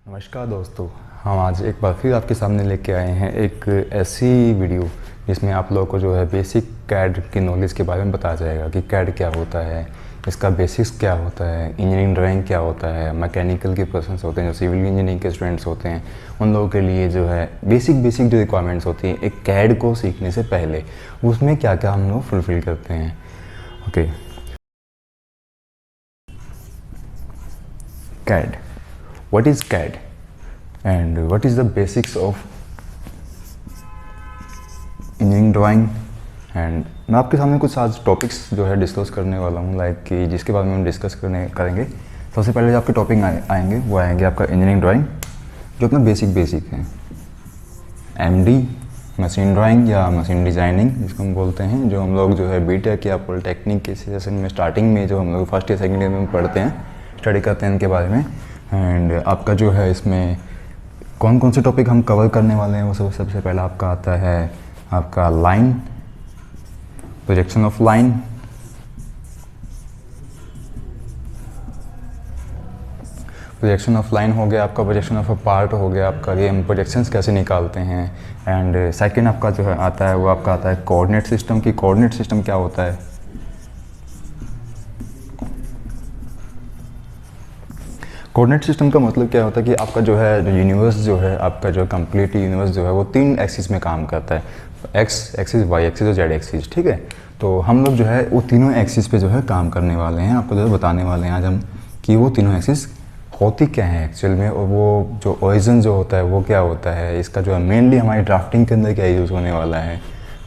नमस्कार दोस्तों, हम आज एक बार फिर आपके सामने लेके आए हैं एक ऐसी वीडियो जिसमें आप लोगों को जो है बेसिक कैड की नॉलेज के बारे में बताया जाएगा कि कैड क्या होता है, इसका बेसिक्स क्या होता है, इंजीनियरिंग ड्राइंग क्या होता है, मैकेनिकल के पर्सन्स होते हैं जो सिविल इंजीनियरिंग के स्टूडेंट्स होते हैं उन लोगों के लिए जो है बेसिक जो रिक्वायरमेंट्स होती हैं एक कैड को सीखने से पहले, उसमें क्या क्या हम लोग फुलफ़िल करते हैं। Okay, CAD, what is CAD and what is the basics of engineering drawing. And मैं आपके सामने कुछ आज टॉपिक्स जो है डिस्कस करने वाला हूँ, लाइक कि जिसके बारे में हम डिस्कस करेंगे। सबसे पहले जो आपके टॉपिक आएंगे वो आएंगे आपका इंजीनियरिंग ड्राइंग, जो अपना बेसिक है। एमडी मशीन ड्राइंग या मशीन डिज़ाइनिंग जिसको हम बोलते हैं, जो हम लोग जो है बीटेक या पॉलिटेक्निक के सेशन में स्टार्टिंग में जो हम लोग फर्स्ट ईयर सेकेंड ईयर में पढ़ते हैं, स्टडी करते हैं इनके बारे में। एंड आपका जो है इसमें कौन कौन से टॉपिक हम कवर करने वाले हैं वो सबसे पहला आपका आता है आपका लाइन, प्रोजेक्शन ऑफ लाइन, हो गया आपका, प्रोजेक्शन ऑफ अ पार्ट हो गया आपका, ये हम प्रोजेक्शंस कैसे निकालते हैं। एंड सेकंड आपका जो है आता है वो आपका आता है कोऑर्डिनेट सिस्टम की, कोऑर्डिनेट सिस्टम क्या होता है। कोऑर्डिनेट सिस्टम का मतलब क्या होता है कि आपका जो है यूनिवर्स जो है आपका जो कंप्लीट यूनिवर्स जो है वो 3 एक्सिस में काम करता है, एक्स एक्सिस, वाई एक्सिस और जेड एक्सिस। ठीक है, तो हम लोग जो है वो तीनों एक्सिस पे जो है काम करने वाले हैं, आपको जो है बताने वाले हैं आज हम कि वो तीनों एक्सिस होती क्या है एक्चुअल में, और वो जो ओरिजिन जो होता है वो क्या होता है, इसका जो है मेनली हमारी ड्राफ्टिंग के अंदर क्या यूज़ होने वाला है।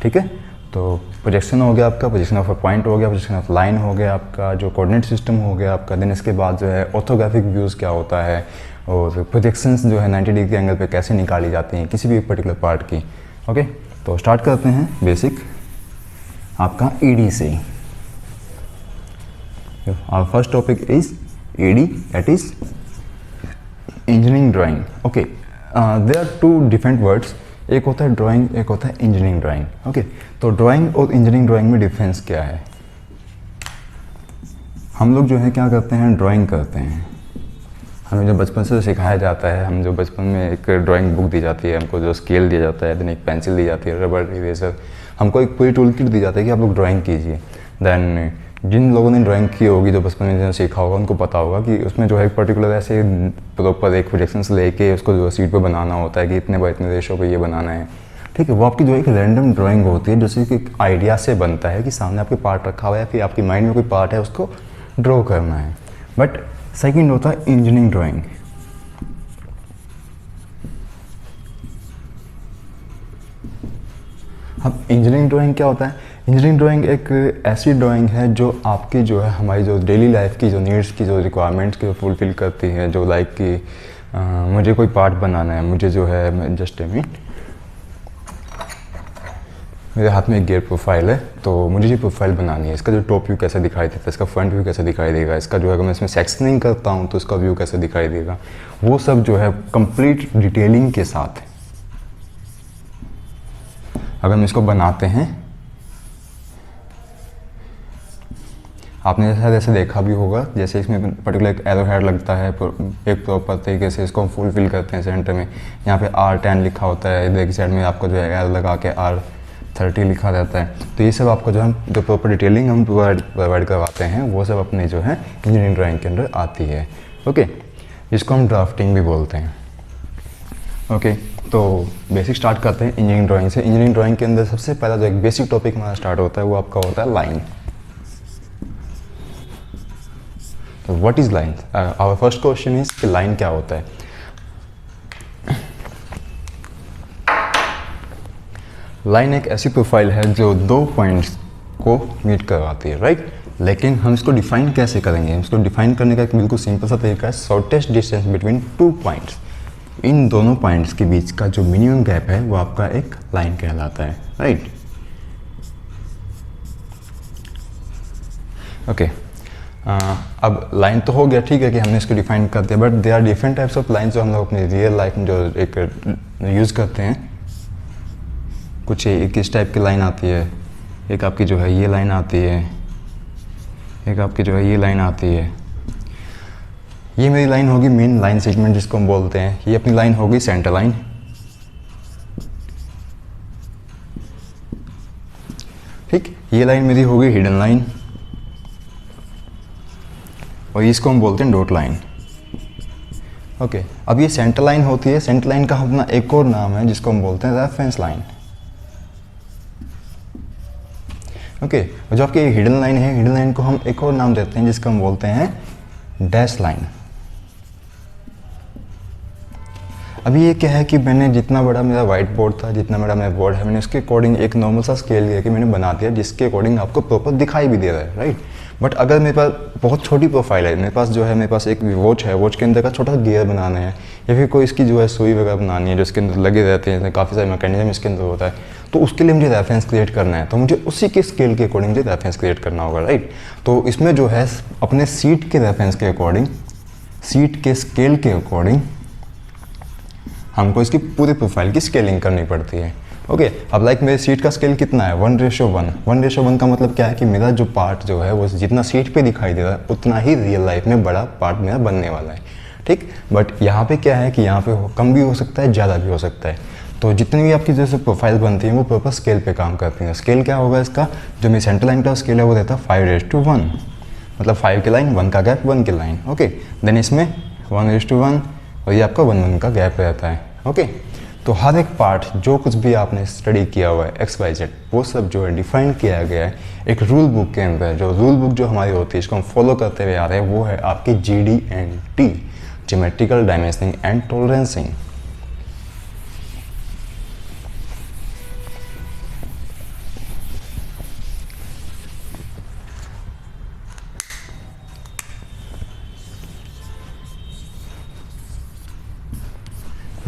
ठीक है, तो प्रोजेक्शन हो गया आपका, प्रोजेक्शन ऑफ अ पॉइंट हो गया, प्रोजेक्शन ऑफ लाइन हो गया आपका, जो कोऑर्डिनेट सिस्टम हो गया आपका। देन इसके बाद जो है ऑर्थोग्राफिक व्यूज़ क्या होता है, और प्रोजेक्शंस जो है 90 डिग्री एंगल पे कैसे निकाली जाती हैं किसी भी पर्टिकुलर पार्ट की। ओके, तो स्टार्ट करते हैं बेसिक आपका ईडी से। Our first topic is ED, that is engineering drawing. Okay, there are 2 different words, एक होता है ड्राइंग, एक होता है इंजीनियरिंग ड्राइंग। ओके, तो ड्राइंग और इंजीनियरिंग ड्राइंग में डिफरेंस क्या है। हम लोग जो है क्या करते हैं, ड्राइंग करते हैं। हमें जो बचपन से सिखाया जाता है, हम जो बचपन में एक ड्राइंग बुक दी जाती है, हमको जो स्केल दिया जाता है, देन एक पेंसिल दी जाती है, रबर, इरेजर, हमको एक पूरी टूल किट दी जाती है कि आप लोग ड्राइंग कीजिए। देन जिन लोगों ने ड्राइंग की होगी, जो बचपन में सीखा होगा, उनको पता होगा कि उसमें जो है एक पर्टिकुलर ऐसे प्रॉपर एक प्रोजेक्शंस लेके उसको जो सीट पे बनाना होता है कि इतने बाय इतने रेशो पे ये बनाना है। ठीक है, वो आपकी जो एक रैंडम ड्राइंग होती है, जैसे कि एक आइडिया से बनता है कि सामने आपके पार्ट रखा हुआ है, फिर आपकी माइंड में कोई पार्ट है उसको ड्रॉ करना है। बट सेकेंड होता है इंजीनियरिंग ड्राइंग। अब इंजीनियरिंग ड्राइंग क्या होता है, इंजीनियरिंग ड्राइंग एक ऐसी ड्राइंग है जो आपकी जो है हमारी जो डेली लाइफ की जो नीड्स की जो रिक्वायरमेंट्स की फुलफ़िल करती है। जो लाइक कि मुझे कोई पार्ट बनाना है, मुझे जो है जस्ट मेरे हाथ में एक गियर प्रोफाइल है, तो मुझे ये प्रोफाइल बनानी है। इसका जो टॉप व्यू कैसे दिखाई देता है, इसका फ्रंट व्यू कैसे दिखाई देगा, इसका जो है अगर मैं इसमें सेक्शनिंग करता हूँ तो इसका व्यू कैसे दिखाई देगा, वो सब जो है कंप्लीट डिटेलिंग के साथ अगर हम इसको बनाते हैं। आपने शायद ऐसे देखा भी होगा, जैसे इसमें पर्टिकुलर एक एरो हेड लगता है, एक प्रॉपर तरीके से इसको हम फुलफिल करते हैं। सेंटर में यहाँ पे R10 लिखा होता है, इधर की साइड में आपको जो है एरो लगा के R30 लिखा रहता है। तो ये सब आपको जो हम जो प्रॉपर डिटेलिंग हम प्रोवाइड करवाते हैं वो सब अपने जो है इंजीनियरिंग ड्राइंग के अंदर आती है। ओके, इसको हम ड्राफ्टिंग भी बोलते हैं। ओके, तो बेसिक स्टार्ट करते हैं इंजीनियरिंग ड्राइंग से। इंजीनियरिंग ड्राइंग के अंदर सबसे पहला जो एक बेसिक टॉपिक हमारा स्टार्ट होता है वो आपका होता है लाइन। तो what is line, our first question is कि लाइन क्या होता है। लाइन एक ऐसी प्रोफाइल है जो 2 पॉइंट्स को मीट करवाती है, राइट। लेकिन हम इसको डिफाइन कैसे करेंगे, इसको डिफाइन करने का एक बिल्कुल सिंपल सा तरीका है, शॉर्टेस्ट डिस्टेंस बिटवीन 2 पॉइंट्स। इन दोनों पॉइंट्स के बीच का जो मिनिमम गैप है वो आपका एक लाइन कहलाता है, राइट। ओके, अब लाइन तो हो गया, ठीक है कि हमने इसको डिफाइन कर दिया, but they are different types of line जो हम लोग अपनी रियल लाइफ में जो एक यूज़ करते हैं। कुछ एक इस टाइप की लाइन आती है, एक आपकी जो है ये लाइन आती है, एक आपकी जो है ये लाइन आती है। ये मेरी लाइन होगी मेन लाइन सेगमेंट जिसको हम बोलते हैं, ये अपनी लाइन होगी सेंटर लाइन। ठीक, ये लाइन मेरी होगी हिडन लाइन और इसको हम बोलते हैं डॉट लाइन। ओके, अब ये सेंटर लाइन होती है, सेंटर लाइन का अपना एक और नाम है जिसको हम बोलते हैं रेफरेंस लाइन। ओके, और जो आपकी हिडन लाइन है, हिडन लाइन को हम एक और नाम देते हैं जिसको हम बोलते हैं डैश लाइन। अभी ये क्या है कि मैंने जितना बड़ा मेरा वाइट बोर्ड था, जितना बड़ा मेरा बोर्ड है, मैंने उसके अकॉर्डिंग एक नॉर्मल सा स्केल लिया कि मैंने बना दिया जिसके अकॉर्डिंग आपको प्रॉपर दिखाई भी दे रहा है, राइट। बट अगर मेरे पास बहुत छोटी प्रोफाइल है, मेरे पास जो है, मेरे पास एक वॉच है, वॉच के अंदर का छोटा गियर बनाना है या फिर कोई इसकी जो है सुई वगैरह बनानी है जो इसके अंदर लगे रहते हैं, काफ़ी सारे मैकेनिज्म इसके अंदर होता है, तो उसके लिए मुझे रेफरेंस क्रिएट करना है, तो मुझे उसी के स्केल के अकॉर्डिंग मुझे रेफरेंस क्रिएट करना होगा, राइट। तो इसमें जो है अपने सीट के रेफरेंस के अकॉर्डिंग, सीट के स्केल के अकॉर्डिंग हमको इसकी पूरी प्रोफाइल की स्केलिंग करनी पड़ती है। ओके, अब लाइक मेरे सीट का स्केल कितना है 1:1। 1:1 का मतलब क्या है कि मेरा जो पार्ट जो है वो जितना सीट पे दिखाई दे रहा है उतना ही रियल लाइफ में बड़ा पार्ट मेरा बनने वाला है, ठीक। बट यहाँ पे क्या है कि यहाँ पे कम भी हो सकता है, ज़्यादा भी हो सकता है। तो जितनी भी आपकी जैसे प्रोफाइल बनती है वो प्रॉपर स्केल पे काम करती हैं। स्केल क्या होगा इसका, जो मेरी सेंटर लाइन का स्केल है वो रहता है 5:1, मतलब 5 की लाइन, 1 का गैप, 1 की लाइन। ओके, देन इसमें 1:1 और ये आपका 1:1 का गैप रहता है। ओके, तो हर एक पार्ट जो कुछ भी आपने स्टडी किया हुआ है XYZ, वो सब जो है डिफाइन किया गया है एक रूल बुक के अंदर। जो रूल बुक जो हमारी होती है, इसको हम फॉलो करते हुए आ रहे हैं, वो है आपकी GD&T, geometrical dimensioning and tolerancing.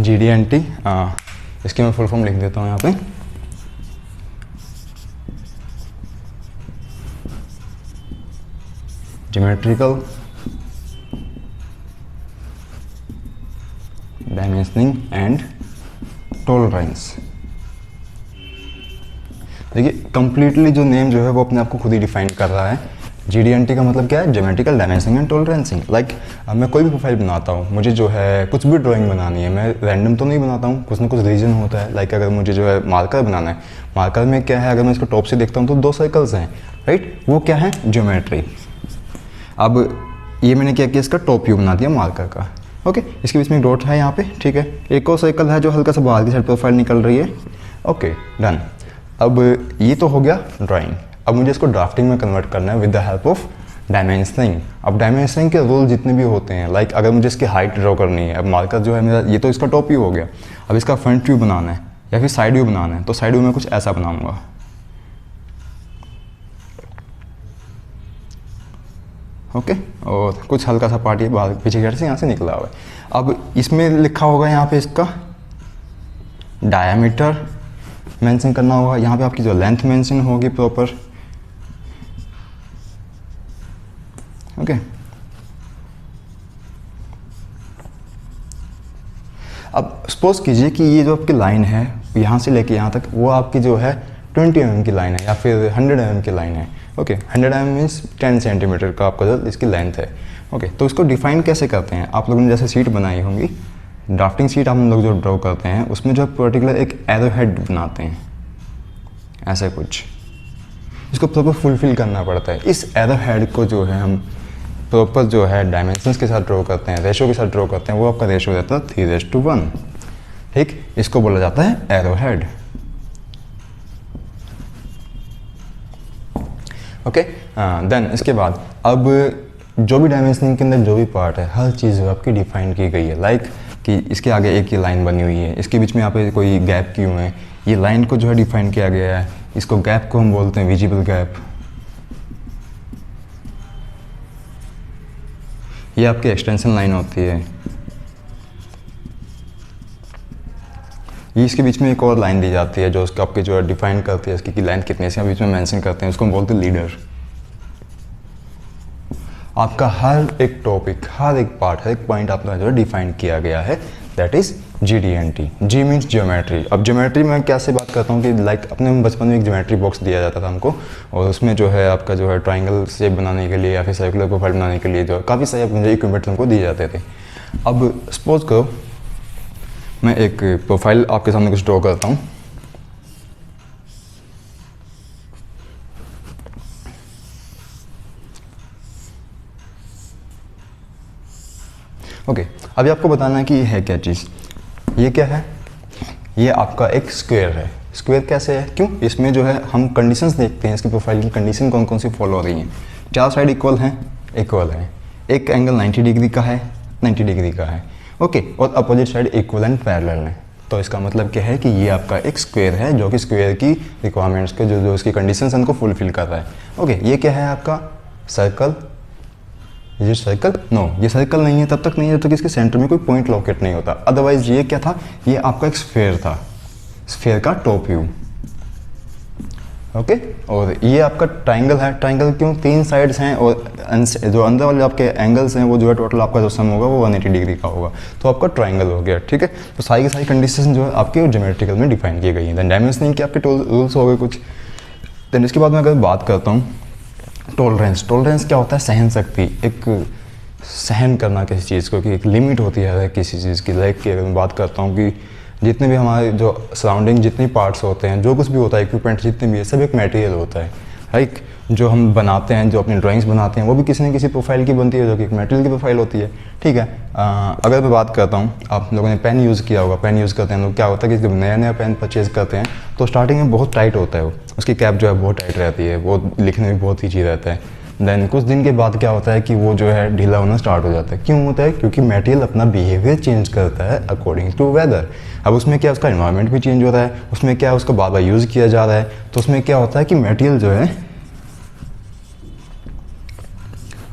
GD&T, इसकी मैं फुल फॉर्म लिख देता हूँ यहाँ पे। Geometrical dimensioning and tolerance. देखिए, कंप्लीटली जो नेम जो है वो अपने आप को खुद ही डिफाइन कर रहा है। GD&T का मतलब क्या है, geometrical dimensioning and tolerancing. Like मैं कोई भी प्रोफाइल बनाता हूँ, मुझे जो है कुछ भी ड्राइंग बनानी है, मैं रैंडम तो नहीं बनाता हूँ, कुछ ना कुछ रीजन होता है। लाइक अगर मुझे जो है मार्कर बनाना है, मार्कर में क्या है, अगर मैं इसको टॉप से देखता हूँ तो 2 सर्कल्स हैं, राइट, वो क्या है, ज्योमेट्री। अब ये मैंने क्या किया, इसका टॉप व्यू बना दिया मार्कर का। ओके, इसके बीच में एक डॉट है यहाँ पे, ठीक है, एक और सर्कल है जो हल्का सा बाहर की साइड प्रोफाइल निकल रही है। Okay, done. अब ये तो हो गया ड्राइंग। अब मुझे इसको ड्राफ्टिंग में कन्वर्ट करना है with the help of dimensioning. अब डायमेंशनिंग के रूल जितने भी होते हैं, लाइक अगर मुझे इसकी हाइट ड्रॉ करनी है, अब मार्कर जो है मेरा, ये तो इसका टॉप व्यू हो गया, अब इसका फ्रंट व्यू बनाना है या फिर साइड व्यू बनाना है, तो साइड व्यू में कुछ ऐसा बनाऊंगा। ओके, और कुछ हल्का सा पार्ट ये बाहर पीछे घर से यहाँ से निकला हुआ है। अब इसमें लिखा होगा यहाँ पे इसका डायामीटर मेंशन करना होगा, यहाँ पे आपकी जो लेंथ मेंशन होगी प्रॉपर। ओके, अब सपोज कीजिए कि ये जो आपकी लाइन है यहाँ से लेके यहाँ तक, वो आपकी जो है 20 mm की लाइन है या फिर 100 mm की लाइन है। ओके, 100 mm मीन्स 10 सेंटीमीटर का आपका जो इसकी लेंथ है। ओके, तो इसको डिफाइन कैसे करते हैं, आप लोगों ने जैसे सीट बनाई होंगी, ड्राफ्टिंग सीट हम लोग जो ड्रॉ करते हैं उसमें जो पर्टिकुलर एक एरो हेड बनाते हैं, ऐसा कुछ, इसको प्रॉपर फुलफिल करना पड़ता है। इस एरो हेड को जो है हम प्रॉपर जो है डायमेंशंस के साथ ड्रॉ करते हैं, रेशो के साथ ड्रॉ करते हैं, वो आपका रेशो रहता है 3:1, ठीक, इसको बोला जाता है एरो हेड। ओके, देन इसके बाद अब जो भी डायमेंशनिंग के अंदर जो भी पार्ट है, हर चीज़ आपकी डिफाइन की गई है। लाइक कि इसके आगे एक ही लाइन बनी हुई है, इसके बीच में यहाँ पे कोई गैप क्यों है, ये लाइन को जो है डिफाइन किया गया है, इसको गैप को हम बोलते हैं विजिबल गैप। ये आपकी एक्सटेंशन लाइन होती है, ये इसके बीच में एक और लाइन दी जाती है जो उसको आपके जो है डिफाइन करती है इसकी लेंथ कितनी है, इसके बीच में मेंशन करते हैं, उसको हम बोलते हैं लीडर। आपका हर एक टॉपिक, हर एक पार्ट, हर एक पॉइंट आपका जो है डिफाइन किया गया है that is GDNT। G means geometry. अब ज्योमेट्री में कैसे बात करता हूँ कि लाइक अपने बचपन में एक ज्योमेट्री बॉक्स दिया जाता था हमको, और उसमें जो है आपका जो है ट्राइंगल शेप बनाने के लिए या फिर सर्कुलर प्रोफाइल बनाने के लिए जो काफ़ी सारे मुझे इक्विपमेंट्स हमको दिए जाते थे। अब सपोज करो मैं एक प्रोफाइल आपके सामने कुछ ड्रॉ करता हूँ। ओके, अभी आपको बताना है कि ये है क्या चीज़। ये क्या है? ये आपका एक स्क्वायर है। स्क्वायर कैसे है? क्यों? इसमें जो है हम कंडीशंस देखते हैं, इसकी प्रोफाइल की कंडीशन कौन कौन सी फॉलो हो रही हैं। चार साइड इक्वल हैं, इक्वल है। एक एंगल 90 डिग्री का है, 90 डिग्री का है। ओके, और opposite side equal and parallel है। तो इसका मतलब क्या है कि ये आपका एक स्क्वायर है जो कि स्क्वायर की रिक्वायरमेंट्स के जो इसकी कंडीशंस उनको फुलफिल कर रहा है। ओके, ये क्या है आपका? सर्कल। ये सर्कल? नो, ये सर्कल नहीं है, तब तक नहीं है जब तक इसके सेंटर में कोई पॉइंट लोकेट नहीं होता। अदरवाइज ये क्या था? ये आपका एक स्फेयर था, स्फेयर का टॉप व्यू। ओके, और ये आपका ट्राइंगल है। ट्राइंगल क्यों? 3 साइड्स हैं और जो अंदर वाले आपके एंगल्स हैं वो जो है टोटल आपका जो सम होगा वो 180 डिग्री का होगा, तो आपका ट्राइंगल हो गया। ठीक है, तो सारी की सारी कंडीशन जो है आपके ज्योमेट्रिकल में डिफाइन की गई है। देन डायमेंशनिंग के आपके रूल्स हो गए कुछ। देन इसके बाद मैं अगर बात करता हूँ टॉलरेंस। टॉलरेंस क्या होता है? सहन शक्ति, एक सहन करना किसी चीज़ को, कि एक लिमिट होती है किसी चीज़ की। लाइक की अगर मैं बात करता हूँ कि जितने भी हमारे जो सराउंडिंग जितने पार्ट्स होते हैं, जो कुछ भी होता है, इक्विपमेंट जितने भी है, सब एक मटेरियल होता है। राइट, जो हम बनाते हैं, जो अपनी ड्राइंग्स बनाते हैं, वो भी किसी न किसी प्रोफाइल की बनती है जो कि एक मटेरियल की प्रोफाइल होती है। ठीक है, अगर मैं बात करता हूँ, आप लोगों ने पेन यूज़ किया होगा। पेन यूज़ करते हैं लोग, क्या होता है कि जब नया नया पेन परचेज करते हैं तो स्टार्टिंग में बहुत टाइट होता है, वो उसकी कैप जो है बहुत टाइट रहती है, वो लिखने में बहुत ईजी रहता है। देन कुछ दिन के बाद क्या होता है कि वो जो है ढीला होना स्टार्ट हो जाता है। क्यों होता है? क्योंकि मटेरियल अपना बिहेवियर चेंज करता है अकॉर्डिंग टू वेदर। अब उसमें क्या, उसका एनवायरनमेंट भी चेंज हो रहा है, उसमें क्या, उसको बार बार यूज़ किया जा रहा है, तो उसमें क्या होता है कि मटेरियल जो है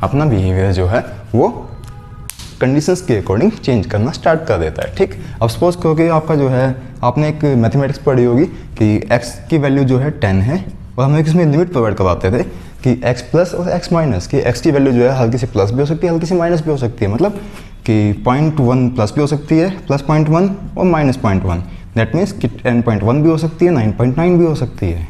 अपना बिहेवियर जो है वो कंडीशंस के अकॉर्डिंग चेंज करना स्टार्ट कर देता है। ठीक, अब सपोज करो कि आपका जो है आपने एक मैथमेटिक्स पढ़ी होगी कि x की वैल्यू जो है 10 है, और हम एक इसमें लिमिट प्रोवाइड करवाते थे कि x प्लस और x माइनस, कि x की वैल्यू जो है हल्की सी प्लस भी हो सकती है, हल्की सी माइनस भी हो सकती है। मतलब कि 0.1 प्लस भी हो सकती है, प्लस 0.1 और माइनस 0.1। दैट मीन्स कि 10.1 भी हो सकती है, 9.9 भी हो सकती है।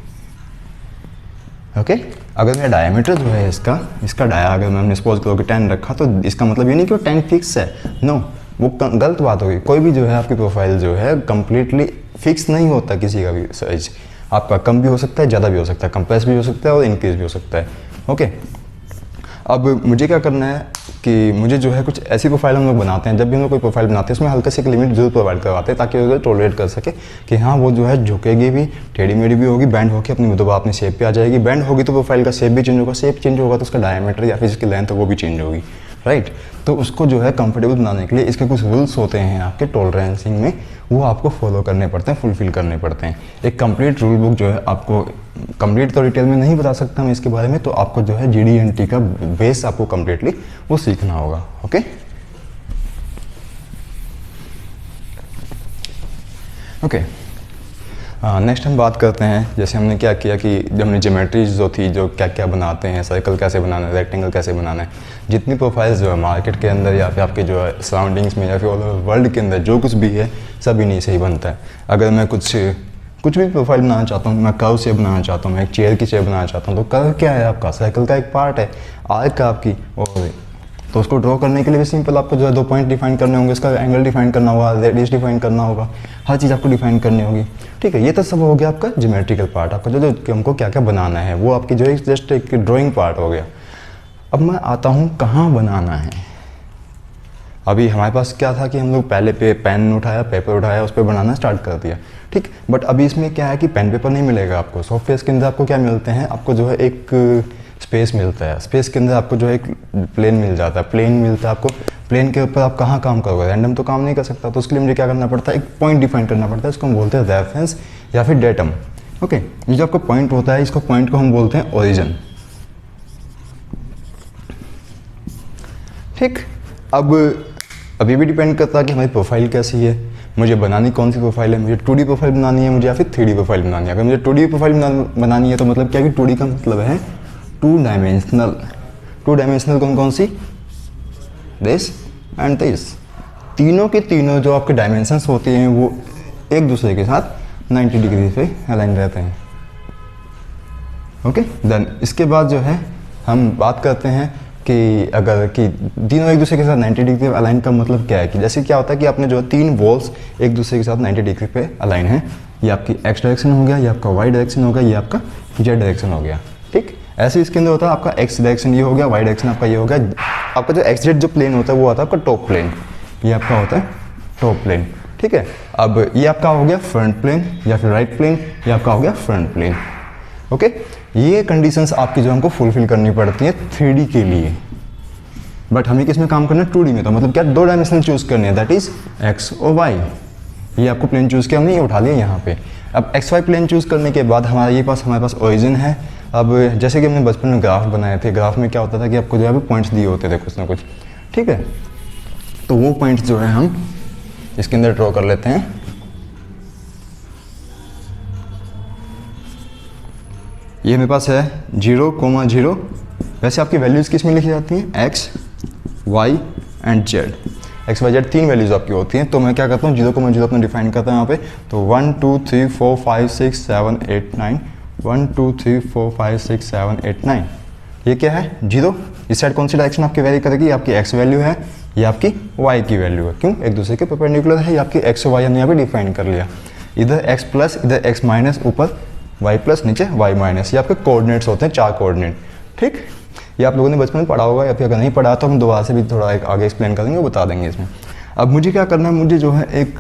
ओके, अगर मेरा डायमीटर जो है इसका डाया अगर मैंने सपोज करो कि 10 रखा, तो इसका मतलब ये नहीं कि वो 10 फिक्स है। नो, वो गलत बात होगी। कोई भी जो है आपकी प्रोफाइल जो है कंप्लीटली फिक्स नहीं होता किसी का भी साइज। आपका कम भी हो सकता है, ज़्यादा भी हो सकता है, कंप्रेस भी हो सकता है और इंक्रीज भी हो सकता है। ओके, अब मुझे क्या करना है कि मुझे जो है कुछ ऐसी प्रोफाइल हम लोग बनाते हैं, जब भी हम लोग कोई प्रोफाइल बनाते हैं उसमें हल्का सी एक लिमिट जरूर प्रोवाइड करवाते हैं, ताकि वो टॉलरेट कर सके कि हाँ वो जो है झुकेगी भी, टेढ़ी मेढ़ी भी होगी, बैंड होकर अपनी दोबारा अपनी शेप पे आ जाएगी। बैंड होगी तो प्रोफाइल का शेप भी चेंज होगा, शेप चेंज होगा तो उसका डायमीटर या फिर इसकी लेंथ वो भी चेंज होगी। राइट, तो उसको जो है कंफर्टेबल बनाने के लिए इसके कुछ रूल्स होते हैं आपके टॉलरेंसिंग में, वो आपको फॉलो करने पड़ते हैं, फुलफिल करने पड़ते हैं। एक कंप्लीट रूल बुक जो है आपको कंप्लीट तो डिटेल में नहीं बता सकता मैं इसके बारे में, तो आपको जो है GDNT का बेस आपको कंप्लीटली वो सीखना होगा। ओके, ओके, नेक्स्ट हम बात करते हैं, जैसे हमने क्या किया कि जब हमने ज्योमेट्रीज जो थी, जो क्या क्या बनाते हैं, सर्कल कैसे बनाना है, रेक्टेंगल कैसे बनाना है, जितनी प्रोफाइल्स जो है मार्केट के अंदर या फिर आपके जो है सराउंडिंग्स में या फिर ऑल ओवर वर्ल्ड के अंदर जो कुछ भी है सब इन्हीं से ही बनता है। अगर मैं कुछ भी प्रोफाइल बनाना चाहता हूँ, मैं कर्व शेप बनाना चाहता हूँ, मैं एक चेयर की शेप बनाना चाहता हूँ, तो कर्व क्या है आपका? सर्कल का एक पार्ट है, आर्क का आपकी, और तो उसको ड्रॉ करने के लिए भी सिंपल आपको जो है 2 पॉइंट डिफाइन करने होंगे, इसका एंगल डिफाइन करना होगा, रेडियस डिफाइन करना होगा, हर चीज़ आपको डिफाइन करनी होगी। ठीक है, ये तो सब हो गया आपका ज्योमेट्रिकल पार्ट, आपका जो हमको क्या क्या बनाना है वो आपकी जो है जस्ट एक ड्राइंग पार्ट हो गया। अब मैं आता हूँ कहाँ बनाना है। अभी हमारे पास क्या था कि हम लोग पहले पे पेन उठाया, पेपर उठाया, उस पर बनाना स्टार्ट कर दिया। ठीक, बट अभी इसमें क्या है कि पेन पेपर नहीं मिलेगा आपको। सॉफ्टवेयर के अंदर आपको क्या मिलते हैं, आपको जो है एक स्पेस मिलता है, स्पेस के अंदर आपको जो है एक प्लेन मिल जाता है, प्लेन मिलता है आपको। प्लेन के ऊपर आप कहाँ काम करोगे? रैंडम तो काम नहीं कर सकता, तो उसके लिए मुझे क्या करना पड़ता है, एक पॉइंट डिफाइन करना पड़ता है, इसको हम बोलते हैं रेफरेंस या फिर डेटम। ओके, ये जो आपको पॉइंट होता है, इसको पॉइंट को हम बोलते हैं ओरिजिन। ठीक, अब ये भी डिपेंड करता है कि हमारी प्रोफाइल कैसी है, मुझे बनानी कौन सी प्रोफाइल है, मुझे 2D प्रोफाइल बनानी है मुझे या फिर 3D प्रोफाइल बनानी है। अगर मुझे 2D प्रोफाइल बनानी है तो मतलब क्या कि 2D का मतलब है 2 डायमेंशनल। 2 डायमेंशनल कौन कौन सी? This and this. तीनों के तीनों जो आपके डायमेंशंस होते हैं वो एक दूसरे के साथ 90 डिग्री पे अलाइन रहते हैं। ओके देन इसके बाद जो है हम बात करते हैं कि अगर कि तीनों एक दूसरे के साथ 90 डिग्री पे अलाइन का मतलब क्या है कि जैसे क्या होता है कि आपने जो 3 बॉल्स एक दूसरे के साथ 90 डिग्री पे अलाइन है, ये आपकी एक्स डायरेक्शन हो गया, ये आपका वाई डायरेक्शन हो गया, ये आपका जेड डायरेक्शन हो गया। ठीक, ऐसे इसके अंदर होता है आपका एक्स डायरेक्शन ये हो गया, वाई डायरेक्शन आपका ये हो गया। आपका जो एक्स जेड जो प्लेन होता है वो आता है आपका टॉप प्लेन, ये आपका होता है टॉप प्लेन। ठीक है, अब ये आपका हो गया फ्रंट प्लेन या फिर राइट प्लेन, ये आपका हो गया फ्रंट प्लेन। ओके, ये कंडीशंस आपकी जो हमको फुलफिल करनी पड़ती है 3D के लिए, बट हमें किस में काम करना है 2D में। तो मतलब क्या 2 डायमेंशन चूज करने हैं, दैट इज एक्स और वाई। ये आपको प्लेन चूज किया हमने, ये उठा लिया यहाँ पे। अब एक्स वाई प्लेन चूज करने के बाद हमारे पास ओरिजिन है। अब जैसे कि हमने बचपन में ग्राफ बनाए थे, ग्राफ में क्या होता था कि आपको जो है पॉइंट्स दिए होते थे कुछ ना कुछ। ठीक है, तो वो पॉइंट्स जो है हम इसके अंदर ड्रॉ कर लेते हैं। ये मेरे पास है 0,0। वैसे आपकी वैल्यूज़ किस में लिखी जाती हैं, X Y and Z. X Y Z 3 values आपकी होती हैं। तो मैं क्या करता हूँ 0,0 अपना डिफाइन करता हूँ यहाँ पे। तो 1 2 3 4 5 6 7 8 9 1 2 3 4 5 6 7 8 9। ये क्या है 0। इस साइड कौन सी डायरेक्शन आपकी वेरी करेगी, आपकी एक्स वैल्यू है, ये आपकी वाई की वैल्यू है। क्यों, एक दूसरे के परपेंडिकुलर है। ये आपकी एक्स और वाई हमने यहाँ पे डिफाइन कर लिया। इधर एक्स प्लस, इधर एक्स माइनस, ऊपर वाई प्लस, नीचे वाई माइनस। ये आपके कोऑर्डिनेट्स होते हैं, 4 कोऑर्डिनेट। ठीक, ये आप लोगों ने बचपन में पढ़ा होगा, या फिर अगर नहीं पढ़ा तो हम दोबारा से भी थोड़ा एक आगे एक्सप्लेन करेंगे, वो बता देंगे इसमें। अब मुझे क्या करना है, मुझे जो है एक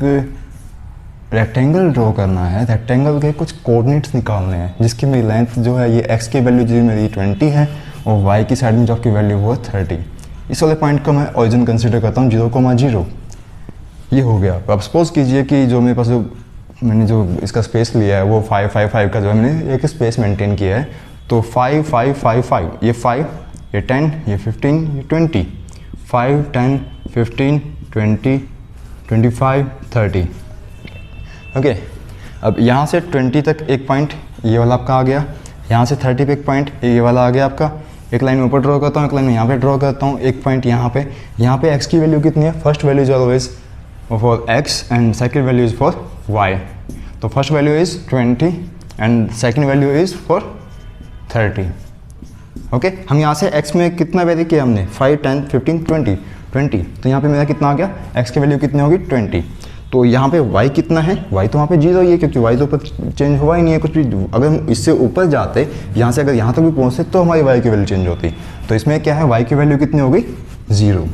रेक्टेंगल ड्रॉ करना है। रेक्टेंगल के कुछ कोऑर्डिनेट्स निकालने हैं, जिसकी मेरी लेंथ जो है ये एक्स की वैल्यू जो मेरी 20 है और वाई की साइड में जो आपकी वैल्यू वो है 30। इस वाले पॉइंट को मैं ओरिजिन कंसिडर करता हूँ 0,0। ये हो गया। अब सपोज कीजिए कि जो मेरे पास मैंने जो इसका स्पेस लिया है वो 5 5 5 का जो है मैंने एक स्पेस मेंटेन किया है। तो 5 5 5 5, ये 5, ये 10, ये 15, ये 20, 5 10 15 20 25 30। ओके, अब यहाँ से 20 तक एक पॉइंट ये वाला आपका आ गया, यहाँ से 30 पे एक पॉइंट ये वाला आ गया आपका। एक लाइन ऊपर ड्रॉ करता हूँ, एक लाइन यहाँ पे ड्रॉ करता हूँ, एक पॉइंट यहाँ पे। यहाँ पे x की वैल्यू कितनी है, first value is always for x and second value is for y। तो first value is 20 and second value is for 30। Okay, हम यहाँ से x में कितना वेरी किया हमने, 5 10 15 20। तो यहाँ पे मेरा कितना आ गया, x की वैल्यू कितनी होगी 20। तो यहाँ पे y कितना है, y तो वहाँ पे 0 ही है, क्योंकि y तो ऊपर चेंज हुआ ही नहीं है कुछ भी। अगर हम इससे ऊपर जाते, यहाँ से अगर यहाँ तक भी पहुँचते तो हमारी y की वैल्यू चेंज होती। तो इसमें क्या है, y की वैल्यू कितनी हो गई 0।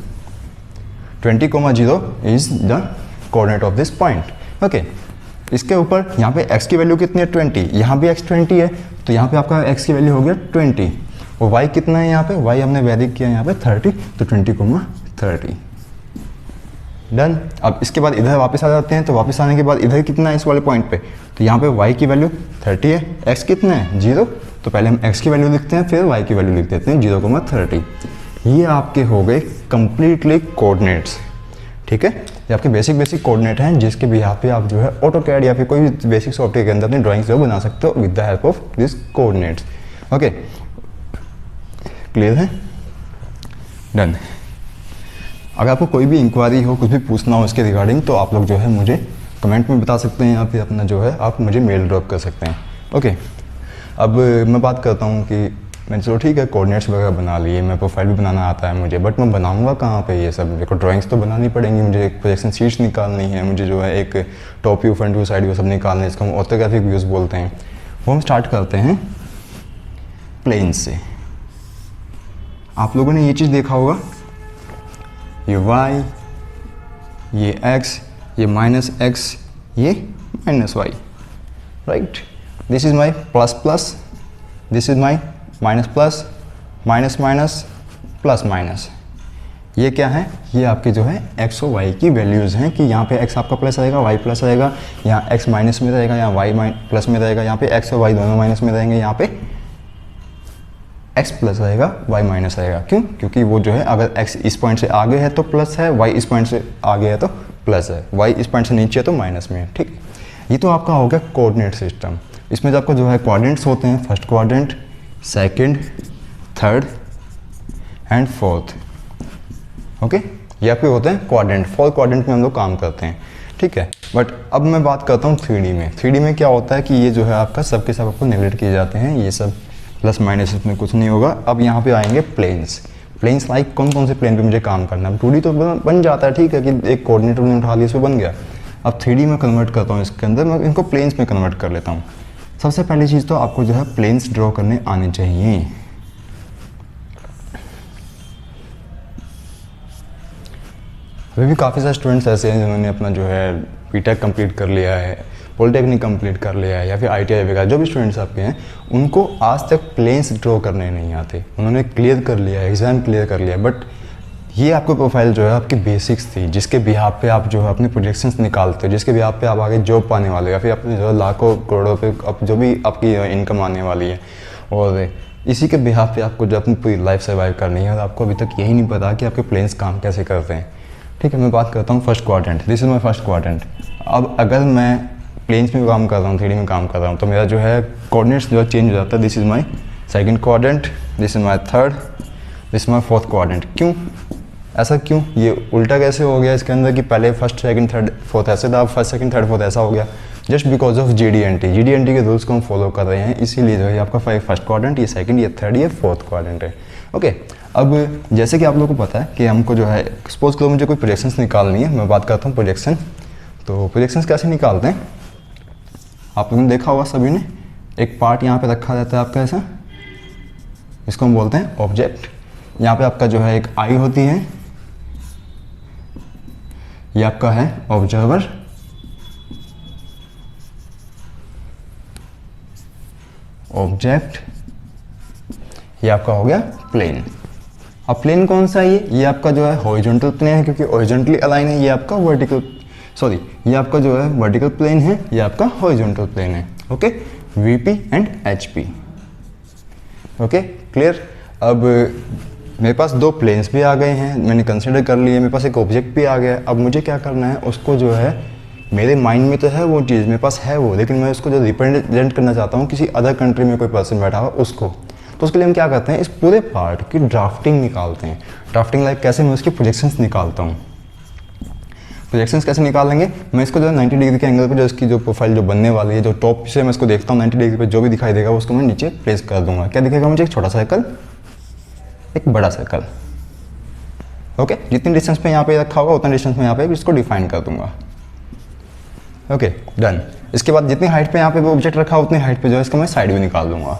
20,0 is the coordinate of this point. Okay, इसके ऊपर यहाँ पे x की वैल्यू कितनी है 20, यहाँ भी x 20 है। तो यहाँ पे आपका x की वैल्यू हो गया 20 और y कितना है यहाँ पे, y हमने वैरी किया यहाँ पे 30। तो 20,30 डन। अब इसके बाद इधर वापस आ जाते हैं। तो वापस आने के बाद इधर कितना है इस वाले पॉइंट पे, तो यहाँ पे y की वैल्यू 30 है, x कितना है 0। तो पहले हम x की वैल्यू लिखते हैं, फिर y की वैल्यू लिख देते हैं 0,30। ये आपके हो गए कंप्लीटली कोऑर्डिनेट्स। ठीक है, ये आपके बेसिक कोऑर्डिनेट हैं, जिसके बिहाफ पे आप जो है ऑटोकैड या फिर कोई भी बेसिक सॉफ्टवेयर के अंदर अपनी ड्राइंग्स जो बना सकते हो with the help of this coordinates. Okay, clear है, डन। अगर आपको कोई भी इंक्वायरी हो, कुछ भी पूछना हो इसके रिगार्डिंग, तो आप लोग जो है मुझे कमेंट में बता सकते हैं या फिर अपना जो है आप मुझे मेल ड्रॉप कर सकते हैं। ओके, अब मैं बात करता हूँ कि मैंने चलो ठीक है कोऑर्डिनेट्स वगैरह बना लिए, मैं प्रोफाइल भी बनाना आता है मुझे, बट मैं बनाऊँगा कहाँ पे ये सब। देखो ड्राइंग्स तो बनानी पड़ेंगी, मुझे एक प्रोजेक्शन शीट्स निकालनी है, मुझे जो है एक top view front view side view सब निकालना है, इसको हम ऑर्थोग्राफिक व्यूज़ बोलते हैं। वो हम स्टार्ट करते हैं प्लेन से। आप लोगों ने ये चीज़ देखा होगा, ये y, ये x, ये -x, ये -y, right. This is my plus plus, this is my minus plus, minus minus, plus minus. ये क्या है, ये आपके जो है x और y की वैल्यूज़ हैं कि यहाँ पे x आपका प्लस आएगा, y प्लस आएगा, यहाँ x माइनस में रहेगा, यहाँ y प्लस में रहेगा, यहाँ पे x और y दोनों माइनस में रहेंगे, यहाँ पे x प्लस रहेगा, y माइनस रहेगा। क्यों, क्योंकि वो जो है अगर x इस पॉइंट से आगे है तो प्लस है, y इस पॉइंट से आगे है तो प्लस है, y इस पॉइंट से नीचे है तो माइनस में है। ठीक, ये तो आपका हो गया कोऑर्डिनेट सिस्टम। इसमें जो आपको जो है कोऑर्डिनेट्स होते हैं, first quadrant, second, third and fourth. Okay, ये आपके होते हैं क्वाड्रेंट, 4 क्वाड्रेंट में हम लोग काम करते हैं, ठीक है। बट अब मैं बात करता हूँ 3D में। 3D में क्या होता है कि ये जो है आपका सब के सब आपको नेगलेक्ट किए जाते हैं, ये सब प्लस माइनस इसमें कुछ नहीं होगा। अब यहाँ पे आएंगे प्लेन्स। प्लेन्स लाइक कौन कौन से प्लेन पे मुझे काम करना है। 2D तो बन जाता है, ठीक है, कि एक कोऑर्डिनेटर ने उठा लिया, इस पर बन गया। अब 3D में कन्वर्ट करता हूँ, इसके अंदर मैं इनको प्लेन्स में कन्वर्ट कर लेता हूँ। सबसे पहली चीज़ तो आपको जो है प्लेन्स ड्रॉ करने आने चाहिए। अभी भी काफ़ी सारे स्टूडेंट्स ऐसे हैं जिन्होंने अपना जो है बीटेक कंप्लीट कर लिया है, पॉलिटेक्निक कंप्लीट कर लिया है, या फिर ITI वगैरह जो भी स्टूडेंट्स आपके हैं, उनको आज तक प्लेन्स ड्रॉ करने नहीं आते। उन्होंने क्लियर कर लिया, एग्ज़ाम क्लियर कर लिया, बट ये आपको प्रोफाइल जो है आपकी बेसिक्स थी, जिसके बिहाफ पे आप जो है अपने प्रोजेक्शंस निकालते हो, जिसके बिहाफ पे आप आगे जॉब पाने वाले हो, या फिर अपने जो लाखों करोड़ों पे अब जो भी आपकी इनकम आने वाली है, और इसी के बिहाफ पे आपको जो अपनी पूरी लाइफ सर्वाइव करनी है, और आपको अभी तक यही नहीं पता कि आपके प्लेन्स काम कैसे करते हैं, ठीक है। मैं बात करता हूँ first quadrant, this is my first quadrant. अब अगर मैं प्लेन्स में काम कर रहा हूँ, 3D में काम कर रहा हूँ, तो मेरा जो है कोऑर्डिनेट्स जो है चेंज हो जाता है। This is my second quadrant, this is my third, this is my fourth quadrant. क्यों ऐसा, क्यों ये उल्टा कैसे हो गया इसके अंदर कि पहले फर्स्ट सेकंड थर्ड फोर्थ ऐसे था, अब फर्स्ट सेकंड थर्ड फोर्थ ऐसा हो गया? जस्ट बिकॉज ऑफ GD&T के रूल्स को हम फॉलो कर रहे हैं, इसीलिए जो है आपका फर्स्ट क्वाड्रेंट, ये सेकंड, ये थर्ड, ये फोर्थ क्वाड्रेंट है, ओके। अब जैसे कि आप लोगों को पता है कि हमको जो है सपोज करो मुझे कोई प्रोजेक्शंस निकालनी है, मैं बात करता हूँ प्रोजेक्शन। तो प्रोजेक्शंस कैसे निकालते हैं, आप लोगों ने देखा होगा सभी ने, एक पार्ट यहाँ पे रखा रहता है आपका ऐसा, इसको हम बोलते हैं ऑब्जेक्ट। यहाँ पे आपका जो है एक आई होती है, ये आपका है ऑब्जर्वर, ऑब्जेक्ट, ये आपका हो गया प्लेन। अब प्लेन कौन सा है ये आपका जो है हॉरिजॉन्टल प्लेन है, क्योंकि हॉरिजॉन्टली अलाइन है। ये आपका ये आपका जो है वर्टिकल प्लेन है, ये आपका हॉरिजॉन्टल प्लेन है, okay. VP and HP, okay, clear. अब मेरे पास 2 प्लेन्स भी आ गए हैं, मैंने कंसिडर कर लिए, मेरे पास एक ऑब्जेक्ट भी आ गया। अब मुझे क्या करना है, उसको जो है मेरे माइंड में तो है वो चीज़, मेरे पास है वो, लेकिन मैं उसको जो रिप्रेजेंट करना चाहता हूँ किसी अदर कंट्री में कोई पर्सन बैठा हुआ उसको, तो उसके लिए हम क्या करते हैं, इस पूरे पार्ट की ड्राफ्टिंग निकालते हैं। ड्राफ्टिंग लाइक कैसे, मैं उसकी प्रोजेक्शंस निकालता हूँ। प्रोजेक्शंस कैसे निकालेंगे, मैं इसको जो है 90 डिग्री के एंगल पर जो इसकी जो प्रोफाइल जो बनने वाली है, जो टॉप से मैं इसको देखता हूँ 90 डिग्री पे जो भी दिखाई देगा उसको मैं नीचे प्लेस कर दूंगा। क्या दिखेगा मुझे, एक छोटा सर्कल, एक बड़ा सर्कल, ओके। जितनी डिस्टेंस पे यहाँ पे रखा होगा उतना डिस्टेंस में यहाँ पे इसको डिफाइन कर दूंगा, ओके, डन। इसके बाद जितनी हाइट पे यहाँ पे वो ऑब्जेक्ट रखा उतनी हाइट पे जो है इसको मैं साइड भी निकाल दूंगा,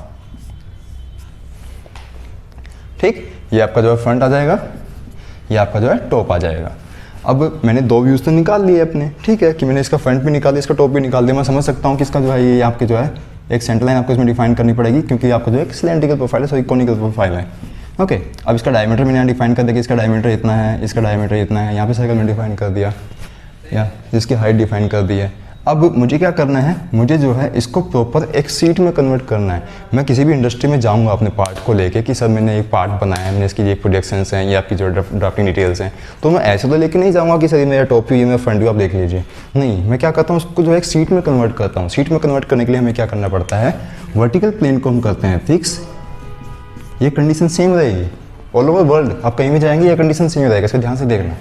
ठीक। ये आपका जो है फ्रंट आ जाएगा, ये आपका जो है टॉप आ जाएगा। अब मैंने 2 व्यूज़ तो निकाल लिए अपने, ठीक है, कि मैंने इसका फ्रंट भी निकाल दिया, इसका टॉप भी निकाल दिया। मैं समझ सकता हूँ कि इसका जो है ये आपके जो है एक सेंटर लाइन आपको इसमें डिफाइन करनी पड़ेगी, क्योंकि आपका जो है एक सिलेंड्रिकल प्रोफाइल है, सॉरी कॉनिकल प्रोफाइल है, ओके। अब इसका डायमीटर मैंने यहाँ डिफाइन कर दिया कि इसका डायमीटर इतना है, इसका डायमीटर इतना है, यहाँ पे सर्कल में डिफाइन कर दिया, या इसकी हाइट डिफाइन कर दी है। अब मुझे क्या करना है, मुझे जो है इसको प्रॉपर एक सीट में कन्वर्ट करना है। मैं किसी भी इंडस्ट्री में जाऊंगा अपने पार्ट को लेके कि सर मैंने एक पार्ट बनाया है, मैंने इसकी ये प्रोजेक्शंस हैं, ये आपकी जो ड्राफ्टिंग डिटेल्स हैं, तो मैं ऐसे तो लेके नहीं जाऊंगा कि सर ये मेरा टॉप व्यू, ये मेरा फ्रंट व्यू आप देख लीजिए। नहीं, मैं क्या करता हूँ, उसको जो है एक सीट में कन्वर्ट करता हूँ। सीट में कन्वर्ट करने के लिए हमें क्या करना पड़ता है, वर्टिकल प्लेन को हम करते हैं फिक्स। ये कंडीशन सेम रहेगी ऑल ओवर वर्ल्ड, आप कहीं भी जाएंगे ये कंडीशन सेम रहेगा, इसको ध्यान से देखना।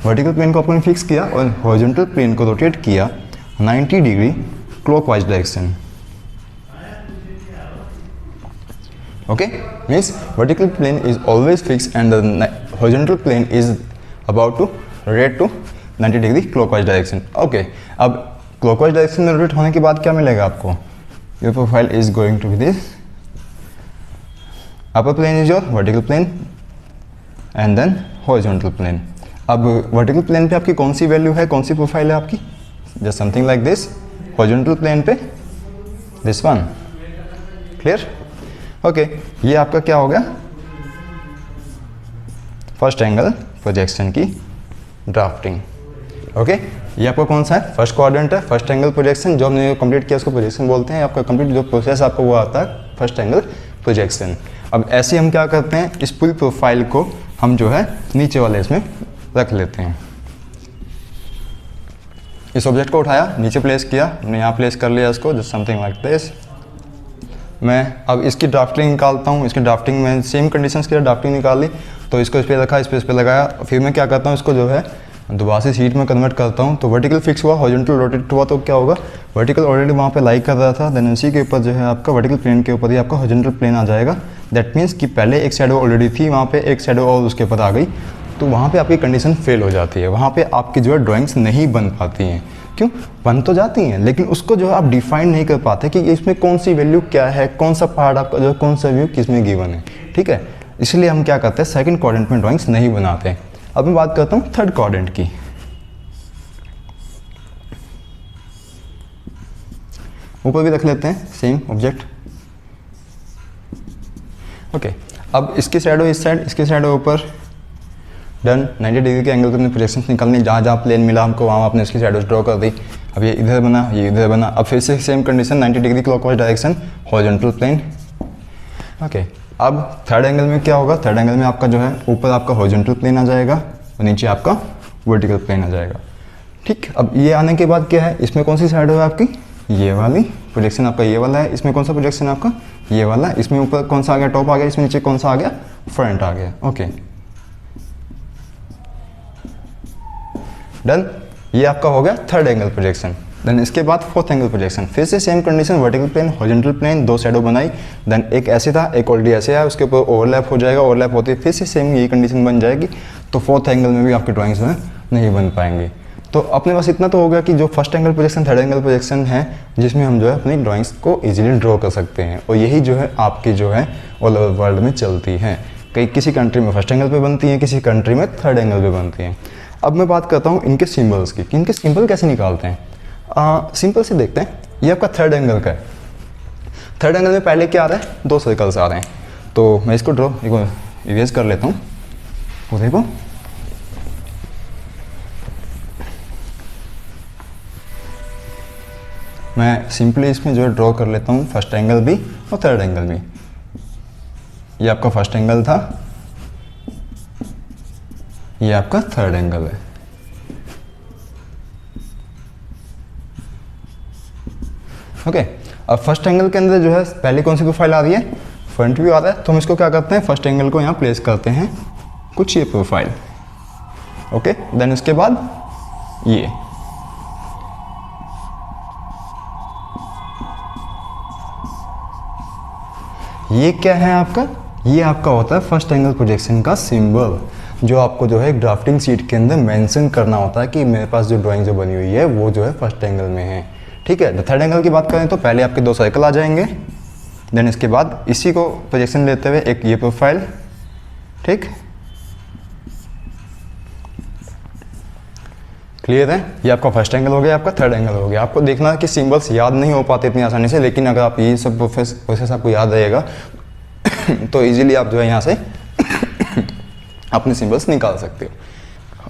वर्टिकल प्लेन को आपने फिक्स किया और हॉरिजॉन्टल प्लेन को रोटेट किया 90 degree clockwise direction, okay, means vertical plane is always fixed and the horizontal plane is about to rotate to 90 degree clockwise direction, okay। अब clockwise direction में rotate होने के बाद क्या मिलेगा आपको, your profile is going to be this, upper plane is your vertical plane and then horizontal plane। अब vertical plane पे आपकी कौन सी वैल्यू है, कौन सी प्रोफाइल है आपकी, just something like this, horizontal plane पे this one, clear, okay। ये आपका क्या हो गया, फर्स्ट एंगल प्रोजेक्शन की ड्राफ्टिंग, ओके। ये आपका कौन सा है, फर्स्ट क्वाड्रेंट है, फर्स्ट एंगल प्रोजेक्शन। जो हमने कंप्लीट किया उसको प्रोजेक्शन बोलते हैं। आपका कंप्लीट जो प्रोसेस आपको वो आता है फर्स्ट एंगल प्रोजेक्शन। अब ऐसे हम क्या करते हैं, इस पूरी प्रोफाइल को हम जो है नीचे वाले इसमें रख लेते हैं। इस ऑब्जेक्ट को उठाया, नीचे प्लेस किया, हमने यहाँ प्लेस कर लिया इसको, जस्ट समथिंग लाइक दिस, मैं अब इसकी ड्राफ्टिंग निकालता हूँ। इसकी ड्राफ्टिंग में सेम कंडीशंस के लिए ड्राफ्टिंग निकाली, तो इसको इस पर रखा, इस पर लगाया। फिर मैं क्या करता हूँ, इसको जो है दोबारा से शीट में कन्वर्ट करता हूँ। तो वर्टिकल फिक्स हुआ, हॉरिजॉन्टल रोटेट हुआ, तो क्या होगा, वर्टिकल ऑलरेडी वहाँ पे लाई कर रहा था, देन उसी के ऊपर जो है आपका वर्टिकल प्लेन के ऊपर ही आपका हॉरिजॉन्टल प्लेन आ जाएगा। दैट मीन्स कि पहले एक शैडो ऑलरेडी थी वहाँ पे, एक शैडो और उसके ऊपर आ गई, तो वहाँ पे आपकी कंडीशन फेल हो जाती है। वहाँ पे आपकी जो है ड्राइंग्स नहीं बन पाती हैं। क्यों? बन तो जाती हैं, लेकिन उसको जो है आप डिफाइन नहीं कर पाते कि इसमें कौन सी वैल्यू क्या है, कौन सा पार्ट आपका जो कौन सा व्यू किस में गिवन है। ठीक है, इसलिए हम क्या करते हैं, सेकंड क्वाड्रेंट में ड्राइंग्स नहीं बनाते हैं। अब मैं बात करता हूँ थर्ड क्वाड्रेंट की। ऊपर भी रख लेते हैं सेम ऑब्जेक्ट। ओके, अब इसकी शैडो इस साइड, इसकी शैडो ऊपर, डन। 90 डिग्री के एंगल पे अपने प्रोजेक्शंस निकालनी, जहाँ जहाँ प्लेन मिला हमको वहाँ आपने इसकी शैडोज ड्रॉ कर दी। अब ये इधर बना, ये इधर बना। अब फिर से same condition, 90 degree clockwise direction, horizontal plane. Okay, अब थर्ड एंगल में क्या होगा, थर्ड एंगल में आपका जो है ऊपर आपका हॉरिजॉन्टल प्लेन आ जाएगा और नीचे आपका वर्टिकल प्लेन आ जाएगा। ठीक, अब ये आने के बाद क्या है, इसमें कौन सी शैडो है आपकी, ये वाली प्रोजेक्शन आपका ये वाला है। इसमें कौन सा प्रोजेक्शन है आपका, ये वाला। इसमें ऊपर कौन सा आ गया, टॉप आ गया। इसमें नीचे कौन सा आ गया, फ्रंट आ गया। Okay, done. ये आपका हो गया थर्ड एंगल प्रोजेक्शन। देन इसके बाद फोर्थ एंगल प्रोजेक्शन, फिर से same condition, vertical plane, horizontal plane, दो शैडो बनाई। देन एक ऐसे था, एक ऑलरेडी ऐसे है, उसके ऊपर ओवरलैप हो जाएगा। ओवरलैप होती है फिर से सेम यही कंडीशन बन जाएगी। तो फोर्थ एंगल में भी आपकी ड्राइंग्स जो है नहीं बन पाएंगे। तो अपने पास इतना तो हो गया कि जो first angle projection, third angle projection है, जिसमें हम जो है अपनी ड्राइंग्स को इजीली ड्रॉ कर सकते हैं। और यही जो है आपकी जो है ऑल ओवर वर्ल्ड में चलती हैं। कई किसी कंट्री में फर्स्ट एंगल पे बनती हैं, किसी कंट्री में थर्ड एंगल पे बनती हैं। अब मैं बात करता हूँ इनके सिंबल्स की, कि इनके सिंबल कैसे निकालते हैं। सिंपल से देखते हैं, ये आपका थर्ड एंगल का है। थर्ड एंगल में पहले क्या आ रहा है, दो सर्कल्स आ रहे हैं। तो मैं इसको इरेज कर लेता हूँ। वो देखो, मैं सिंपली इसमें जो है ड्रॉ कर लेता हूँ फर्स्ट एंगल भी और थर्ड एंगल भी। ये आपका फर्स्ट एंगल था, ये आपका थर्ड एंगल है। ओके, अब फर्स्ट एंगल के अंदर जो है पहले कौन सी प्रोफाइल आ रही है, फ्रंट व्यू आ रहा है। तो हम इसको क्या करते हैं, फर्स्ट एंगल को यहाँ प्लेस करते हैं कुछ ये प्रोफाइल। ओके, देन इसके बाद ये क्या है आपका, ये आपका होता है फर्स्ट एंगल प्रोजेक्शन का सिंबल, जो आपको जो है एक ड्राफ्टिंग शीट के अंदर मेंशन करना होता है कि मेरे पास जो ड्राइंग जो बनी हुई है वो जो है फर्स्ट एंगल में है। ठीक है, थर्ड एंगल की बात करें तो पहले आपके दो सर्कल आ जाएंगे। देन इसके बाद इसी को प्रोजेक्शन लेते हुए एक ये प्रोफाइल। ठीक, क्लियर है, ये आपका फर्स्ट एंगल हो गया, आपका थर्ड एंगल हो गया। आपको देखना है कि सिंबल्स याद नहीं हो पाते इतनी आसानी से, लेकिन अगर आप ये सब प्रोसेस आपको याद रहेगा तो इजीली आप जो है यहाँ से अपने सिंबल्स निकाल सकते हो।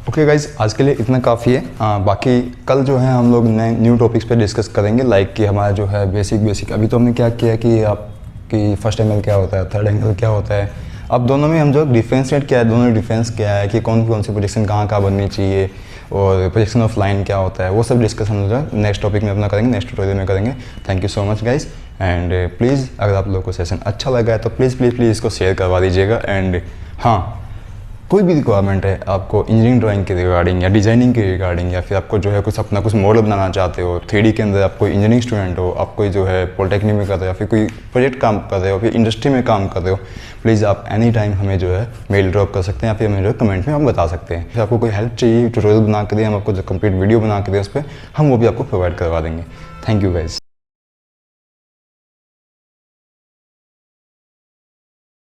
ओके गाइज, आज के लिए इतना काफ़ी है। बाकी कल जो है हम लोग नए न्यू टॉपिक्स पे डिस्कस करेंगे, लाइक कि हमारा जो है बेसिक अभी तो हमने क्या किया कि आपकी फर्स्ट एंगल क्या होता है, थर्ड एंगल क्या होता है। अब दोनों में हम जो डिफरेंशिएट क्या है, दोनों डिफरेंस क्या है, कि कौन सी प्रोजेक्शन कहाँ बननी चाहिए और प्रोजेक्शन ऑफ लाइन क्या होता है, वो सब डिस्कस हम जो है नेक्स्ट टॉपिक में अपना करेंगे, नेक्स्ट ट्यूटोरियल में करेंगे। Thank you so much guys. And please अगर आप लोगों को सेशन अच्छा लगा है तो प्लीज़ इसको शेयर करवा दीजिएगा। एंड हाँ, कोई भी रिक्वायरमेंट है आपको इंजीनियरिंग ड्राइंग के रिगार्डिंग या डिजाइनिंग के रिगार्डिंग, या फिर आपको जो है कुछ अपना कुछ मॉडल बनाना चाहते हो 3D के अंदर, आप कोई इंजीनियरिंग स्टूडेंट हो, आप कोई जो है पॉलिटेक्निक में कर रहे हो, या फिर कोई प्रोजेक्ट काम कर रहे हो, फिर इंडस्ट्री में काम कर रहे हो, प्लीज़ आप एनी टाइम हमें जो है मेल ड्रॉप कर सकते हैं, या फिर हमें जो है कमेंट में आप बता सकते हैं। फिर आपको कोई हेल्प चाहिए, ट्यूटोरियल बना के दें, हम आपको जो कंप्लीट वीडियो बना के दें उस पर, हम वो भी आपको प्रोवाइड करवा देंगे। Thank you guys.